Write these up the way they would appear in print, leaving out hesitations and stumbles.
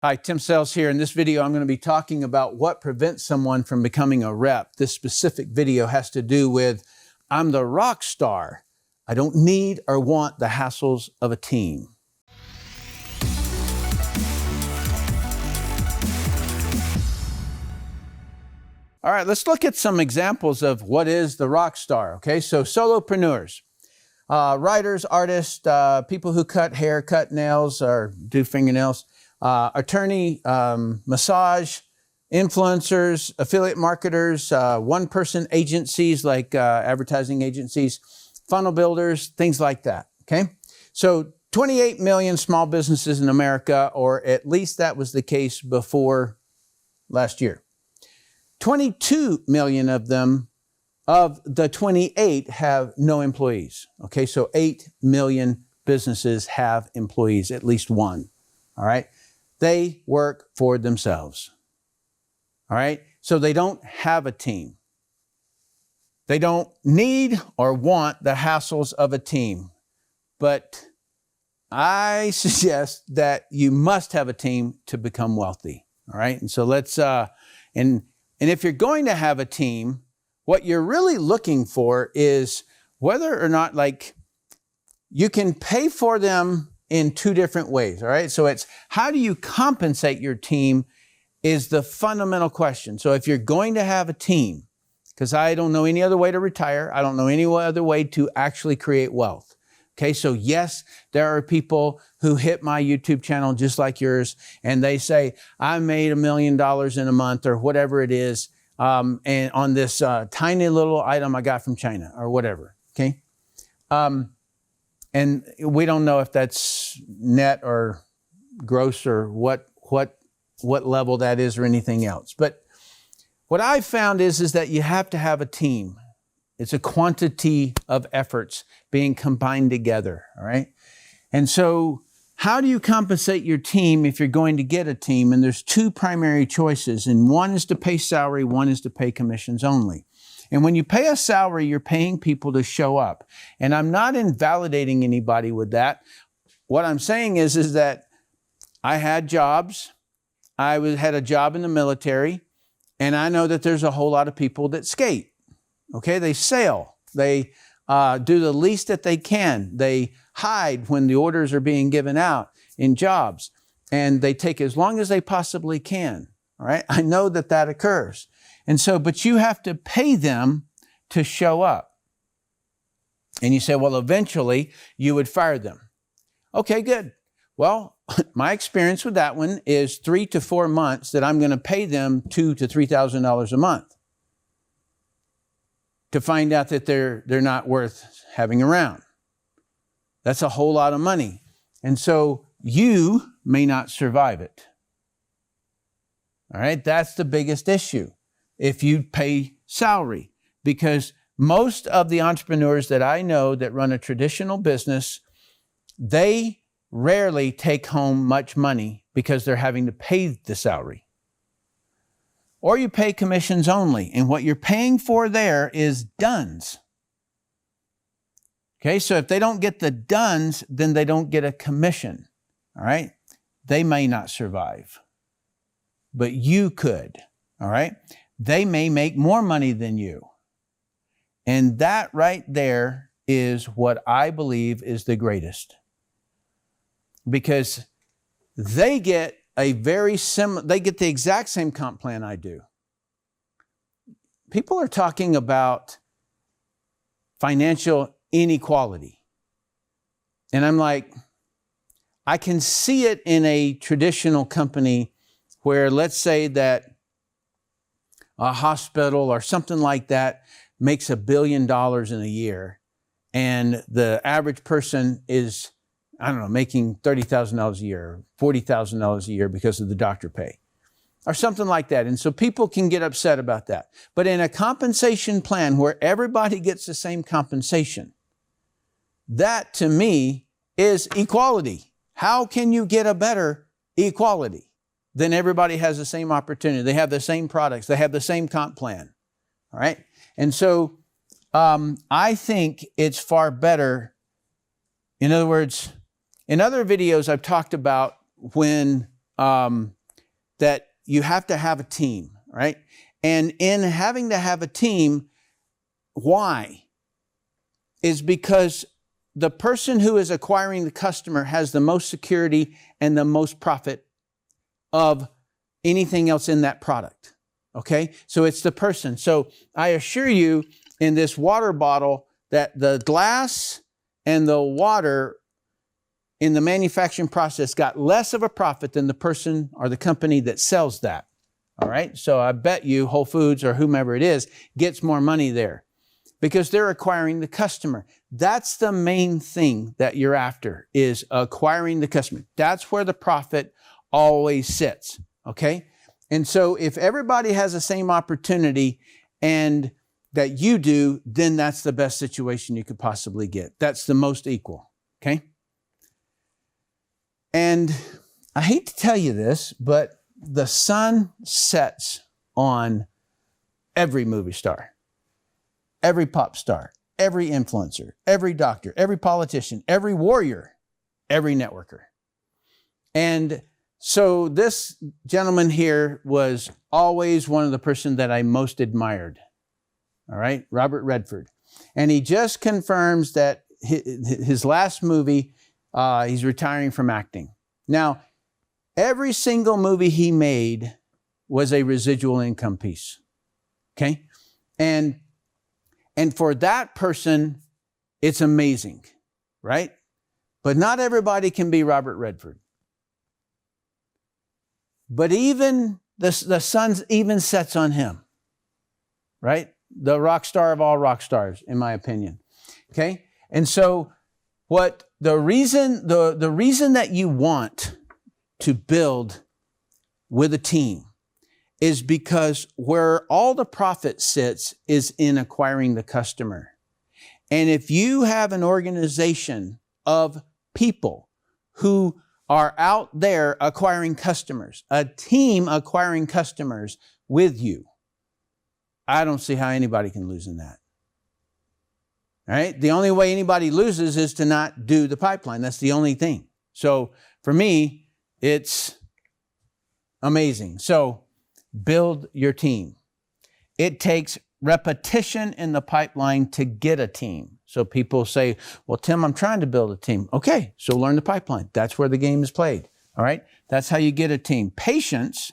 Hi, Tim Sells here. In this video, I'm going to be talking about what prevents someone from becoming a rep. This specific video has to do with, I'm the rock star. I don't need or want the hassles of a team. All right, let's look at some examples of what is the rock star. Okay, so solopreneurs, writers, artists, people who cut hair, cut nails, or do fingernails, attorney, massage, influencers, affiliate marketers, one-person agencies like advertising agencies, funnel builders, things like that, okay? So 28 million small businesses in America, or at least that was the case before last year. 22 million of them, of the 28, have no employees, okay? So 8 million businesses have employees, at least one, all right? They work for themselves, all right? So they don't have a team. They don't need or want the hassles of a team. But I suggest that you must have a team to become wealthy, all right? And so let's, and if you're going to have a team, what you're really looking for is whether or not, like, you can pay for them in two different ways, all right? So it's how do you compensate your team is the fundamental question. So if you're going to have a team, because I don't know any other way to retire, I don't know any other way to actually create wealth. Okay, so yes, there are people who hit my YouTube channel just like yours, and they say, I made $1 million in a month or whatever it is, and on this tiny little item I got from China or whatever, okay? And we don't know if that's net or gross or what level that is or anything else. But what I've found is that you have to have a team. It's a quantity of efforts being combined together, all right? And so how do you compensate your team if you're going to get a team? And there's two primary choices, and one is to pay salary, one is to pay commissions only. And when you pay a salary, you're paying people to show up. And I'm not invalidating anybody with that. What I'm saying is that I had jobs. I had a job in the military, and I know that there's a whole lot of people that skate. Okay, they sail. They do the least that they can. They hide when the orders are being given out in jobs, and they take as long as they possibly can. All right, I know that that occurs. And so, but you have to pay them to show up. And you say, well, eventually you would fire them. Okay, good. Well, my experience with that one is 3 to 4 months that I'm going to pay them $2,000 to $3,000 a month to find out that they're not worth having around. That's a whole lot of money. And so you may not survive it. All right, that's the biggest issue if you pay salary, because most of the entrepreneurs that I know that run a traditional business, they rarely take home much money because they're having to pay the salary. Or you pay commissions only, and what you're paying for there is duns. Okay, so if they don't get the duns, then they don't get a commission, all right? They may not survive, but you could, all right? They may make more money than you. And that right there is what I believe is the greatest. Because they get they get the exact same comp plan I do. People are talking about financial inequality. And I'm like, I can see it in a traditional company where, let's say that a hospital or something like that makes $1 billion in a year, and the average person is, I don't know, making $30,000 a year, $40,000 a year because of the doctor pay, or something like that. And so people can get upset about that. But in a compensation plan where everybody gets the same compensation, that to me is equality. How can you get a better equality? Then everybody has the same opportunity. They have the same products. They have the same comp plan. All right. And so I think it's far better. In other words, in other videos, I've talked about when that you have to have a team, right? And in having to have a team, why? Is because the person who is acquiring the customer has the most security and the most profit of anything else in that product, okay? So it's the person. So I assure you, in this water bottle, that the glass and the water in the manufacturing process got less of a profit than the person or the company that sells that, all right? So I bet you Whole Foods or whomever it is gets more money there because they're acquiring the customer. That's the main thing that you're after, is acquiring the customer. That's where the profit always sits, okay? And so if everybody has the same opportunity and that you do, then that's the best situation you could possibly get. That's the most equal, okay? And I hate to tell you this, but the sun sets on every movie star, every pop star, every influencer, every doctor, every politician, every warrior, every networker. And so this gentleman here was always one of the person that I most admired. All right, Robert Redford. And he just confirms that his last movie, he's retiring from acting. Now, every single movie he made was a residual income piece, okay? And for that person, it's amazing, right? But not everybody can be Robert Redford. But even the sun even sets on him, right? The rock star of all rock stars, in my opinion. Okay? And so the reason that you want to build with a team is because where all the profit sits is in acquiring the customer. And if you have an organization of people who are out there acquiring customers, a team acquiring customers with you, I don't see how anybody can lose in that. All right? The only way anybody loses is to not do the pipeline. That's the only thing. So for me, it's amazing. So build your team. It takes repetition in the pipeline to get a team. So people say, well, Tim, I'm trying to build a team. Okay, so learn the pipeline. That's where the game is played. All right? That's how you get a team. Patience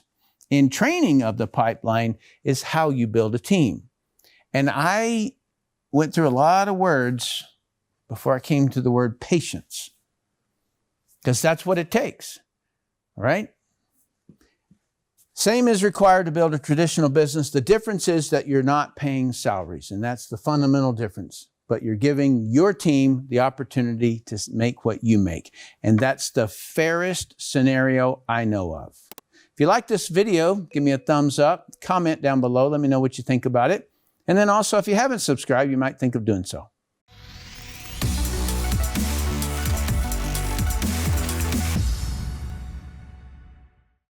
in training of the pipeline is how you build a team. And I went through a lot of words before I came to the word patience, because that's what it takes, all right? Same is required to build a traditional business. The difference is that you're not paying salaries, and that's the fundamental difference. But you're giving your team the opportunity to make what you make. And that's the fairest scenario I know of. If you like this video, give me a thumbs up, comment down below, let me know what you think about it. And then also, if you haven't subscribed, you might think of doing so.